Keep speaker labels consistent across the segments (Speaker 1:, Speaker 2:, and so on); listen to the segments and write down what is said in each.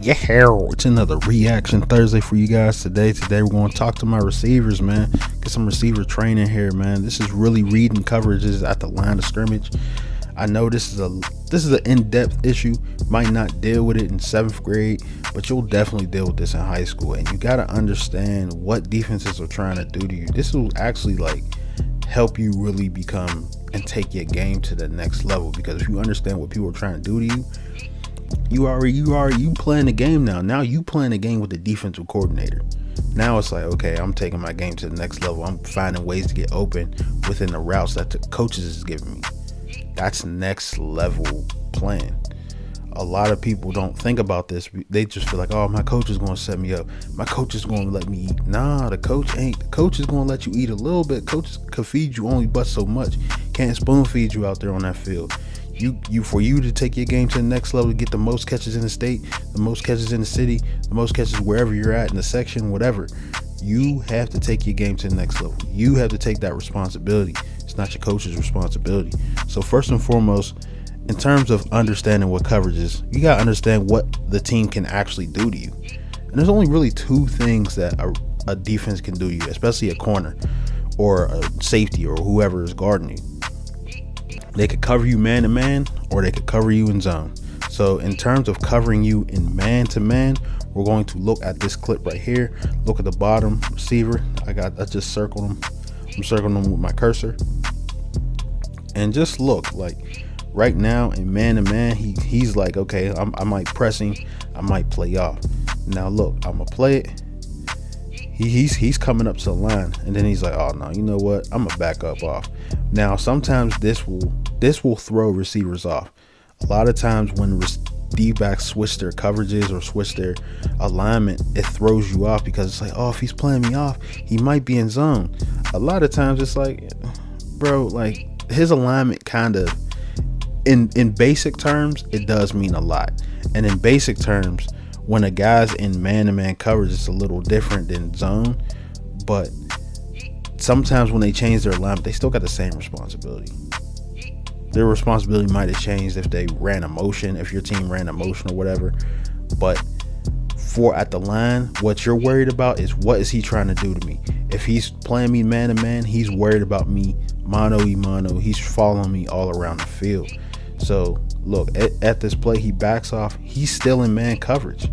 Speaker 1: Yeah, it's another reaction Thursday for you guys today. Today we're going to talk to my receivers, man. Get some receiver training here, man. This is really reading coverages at the line of scrimmage. I know this is an in-depth issue. Might not deal with it in 7th grade, but you'll definitely deal with this in high school. And you got to understand what defenses are trying to do to you. This will actually help you really become and take your game to the next level, because if you understand what people are trying to do to you, you playing the game now. Now you playing the game with the defensive coordinator. Now it's like, okay, I'm taking my game to the next level. I'm finding ways to get open within the routes that the coaches is giving me. That's next level playing. A lot of people don't think about this. They just feel like, oh, my coach is going to set me up. My coach is going to let me eat. Nah, the coach ain't. The coach is going to let you eat a little bit. Coaches could feed you only but so much. Can't spoon feed you out there on that field. For you to take your game to the next level, to get the most catches in the state, the most catches in the city, the most catches wherever you're at in the section, whatever, you have to take your game to the next level. You have to take that responsibility. It's not your coach's responsibility. So first and foremost, in terms of understanding what coverage is, you got to understand what the team can actually do to you. And there's only really two things that a defense can do to you, especially a corner or a safety or whoever is guarding you. They could cover you man to man, or they could cover you in zone. So in terms of covering you in man to man, we're going to look at this clip right here. Look at the bottom receiver. I just circled him. I'm circling him with my cursor. And just look, like right now in man to man, he's like, okay, I might pressing, I might play off. Now look, I'm gonna play it. He's coming up to the line, and then he's like, oh no, you know what? I'm gonna back up off. Now sometimes this will throw receivers off. A lot of times when D-backs switch their coverages or switch their alignment, it throws you off, because it's like, oh, if he's playing me off, he might be in zone. A lot of times it's like, bro, like his alignment kind of, in basic terms, it does mean a lot. And in basic terms, when a guy's in man-to-man coverage, it's a little different than zone. But sometimes when they change their alignment, they still got the same responsibility. Their responsibility might have changed if they ran a motion, if your team ran a motion or whatever. But for at the line, what you're worried about is, what is he trying to do to me? If he's playing me man-to-man, he's worried about me mano-y-mano. He's following me all around the field. So look, at this play, he backs off. He's still in man coverage.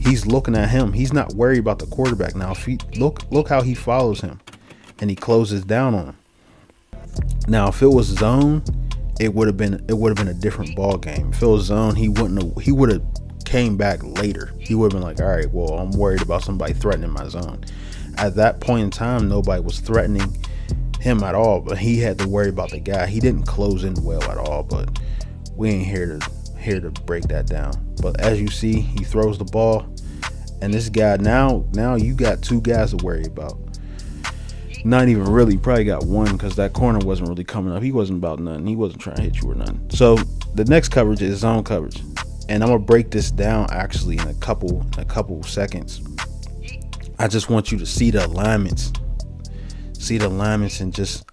Speaker 1: He's looking at him. He's not worried about the quarterback. Now, if he look how he follows him, and he closes down on him. Now, if it was zone, it would have been a different ball game. If it was zone, he would have came back later. He would have been like, all right, well, I'm worried about somebody threatening my zone. At that point in time, nobody was threatening him at all, but he had to worry about the guy. He didn't close in well at all, but we ain't here to break that down. But as you see, he throws the ball, and this guy, now you got two guys to worry about. Not even really, probably got one, because that corner wasn't really coming up. He wasn't about nothing. He wasn't trying to hit you or nothing. So the next coverage is zone coverage, and I'm gonna break this down actually in a couple seconds. I just want you to see the alignments, and just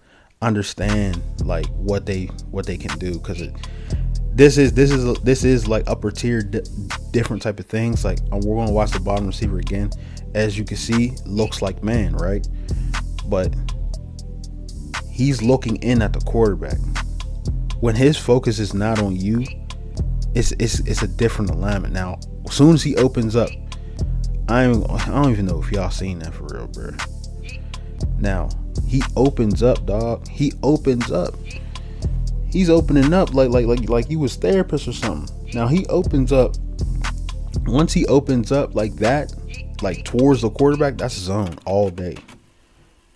Speaker 1: understand like what they can do, because this is like upper tier different type of things. Like, we're gonna watch the bottom receiver again. As you can see, looks like man, right? But he's looking in at the quarterback. When his focus is not on you, it's a different alignment. Now, as soon as he opens up, I don't even know if y'all seen that for real, bro. Now he opens up, dog. He opens up. He's opening up like he was therapist or something. Now he opens up. Once he opens up like that, like towards the quarterback, that's zone all day.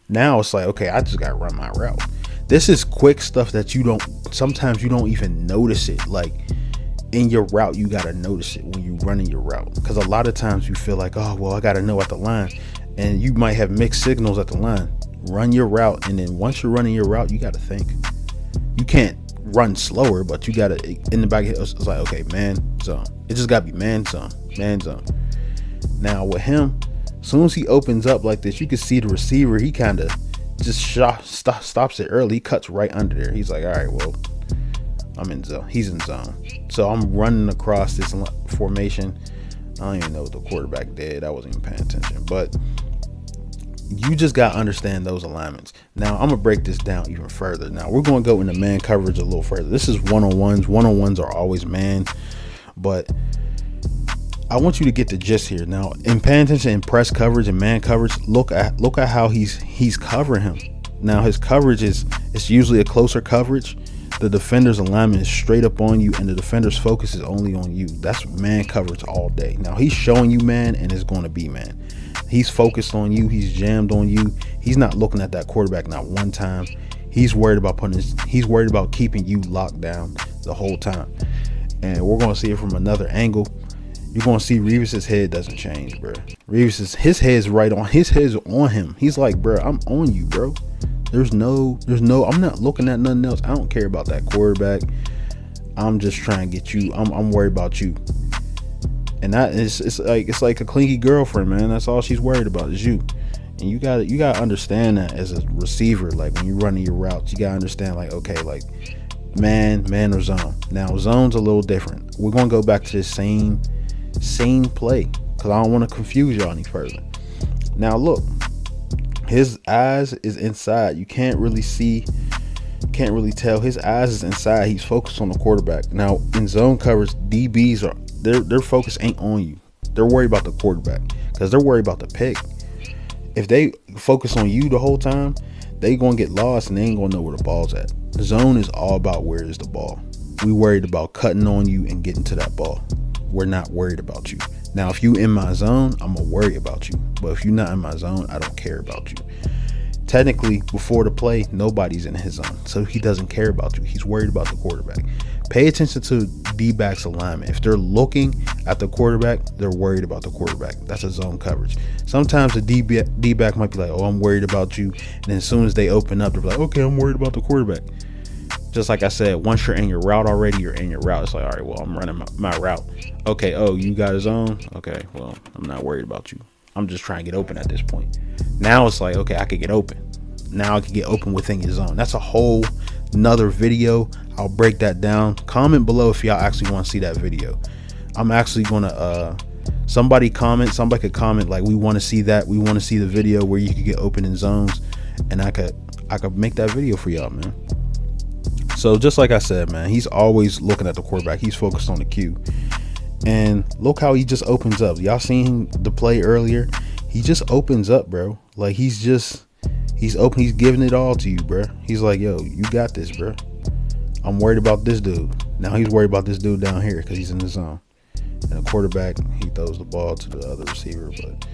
Speaker 1: Now it's like, okay, I just gotta run my route. This is quick stuff that sometimes you don't even notice it. Like in your route, you gotta notice it when you running your route, because a lot of times you feel like, oh well, I gotta know at the line, and you might have mixed signals at the line. Run your route, and then once you're running your route, you gotta think. You can't run slower, but you gotta, in the back, it's like, okay, man zone. It just gotta be man zone. Now with him, as soon as he opens up like this, you can see the receiver, he kind of just stops it early. He cuts right under there. He's like, all right, well, I'm in zone. He's in zone. So I'm running across this formation. I don't even know what the quarterback did. I wasn't even paying attention. But you just got to understand those alignments. Now, I'm going to break this down even further. Now, we're going to go into man coverage a little further. This is one-on-ones. One-on-ones are always man. But I want you to get the gist here. Now, in paying attention in press coverage and man coverage, look at how he's covering him. Now, his coverage it's usually a closer coverage. The defender's alignment is straight up on you, and the defender's focus is only on you. That's man coverage all day. Now, he's showing you man, and it's going to be man. He's focused on you. He's jammed on you. He's not looking at that quarterback not one time. He's worried about he's worried about keeping you locked down the whole time. And we're going to see it from another angle. You're going to see Revis's head doesn't change, bro. His head's right on. His head's on him. He's like, bro, I'm on you, bro. There's no, I'm not looking at nothing else. I don't care about that quarterback. I'm just trying to get you. I'm worried about you. And that is, it's like a clingy girlfriend, man. That's all she's worried about is you. And you gotta understand that as a receiver. Like when you're running your routes, you gotta understand, like, okay, like man or zone. Now zone's a little different. We're gonna go back to the same play because I don't want to confuse y'all any further. Now look, his eyes is inside. You can't really tell. His eyes is inside. He's focused on the quarterback. Now in zone coverage, DBs are their focus ain't on you. They're worried about the quarterback because they're worried about the pick. If they focus on you the whole time, they gonna get lost and they ain't gonna know where the ball's at. The zone is all about where is the ball. We worried about cutting on you and getting to that ball. We're not worried about you. Now, if you in my zone, I'm gonna worry about you. But if you're not in my zone, I don't care about you. Technically, before the play, nobody's in his zone, so he doesn't care about you. He's worried about the quarterback. Pay attention to D-back's alignment. If they're looking at the quarterback, they're worried about the quarterback. That's a zone coverage. Sometimes the D-back might be like, oh, I'm worried about you. And then as soon as they open up, they're like, okay, I'm worried about the quarterback. Just like I said, once you're in your route already, you're in your route. It's like, all right, well, I'm running my route. Okay, oh, you got a zone? Okay, well, I'm not worried about you. I'm just trying to get open at this point. Now it's like, okay, I could get open. Now I can get open within your zone. That's a whole nother video. I'll break that down. Comment below if y'all actually want to see that video. I'm actually gonna somebody could comment like, we want to see that. We want to see the video where you could get open in zones, and I could make that video for y'all, man. So just like I said, man, he's always looking at the quarterback. He's focused on the cue. And look how he just opens up. Y'all seen the play earlier? He just opens up, bro. Like he's open. He's giving it all to you, bro. He's like, yo, you got this, bro. I'm worried about this dude. Now he's worried about this dude down here because he's in the zone. And the quarterback, he throws the ball to the other receiver. But,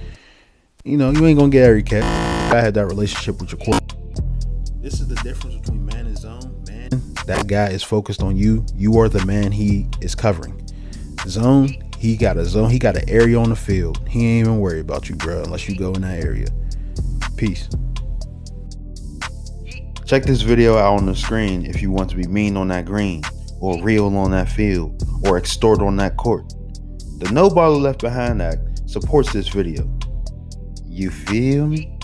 Speaker 1: you know, you ain't going to get every catch. I had that relationship with your quarterback. This is the difference between man and zone. Man, that guy is focused on you. You are the man he is covering. Zone, he got a zone. He got an area on the field. He ain't even worried about you, bro, unless you go in that area. Peace. Check this video out on the screen if you want to be mean on that green, or real on that field, or extort on that court. The No Baller Left Behind Act supports this video. You feel me?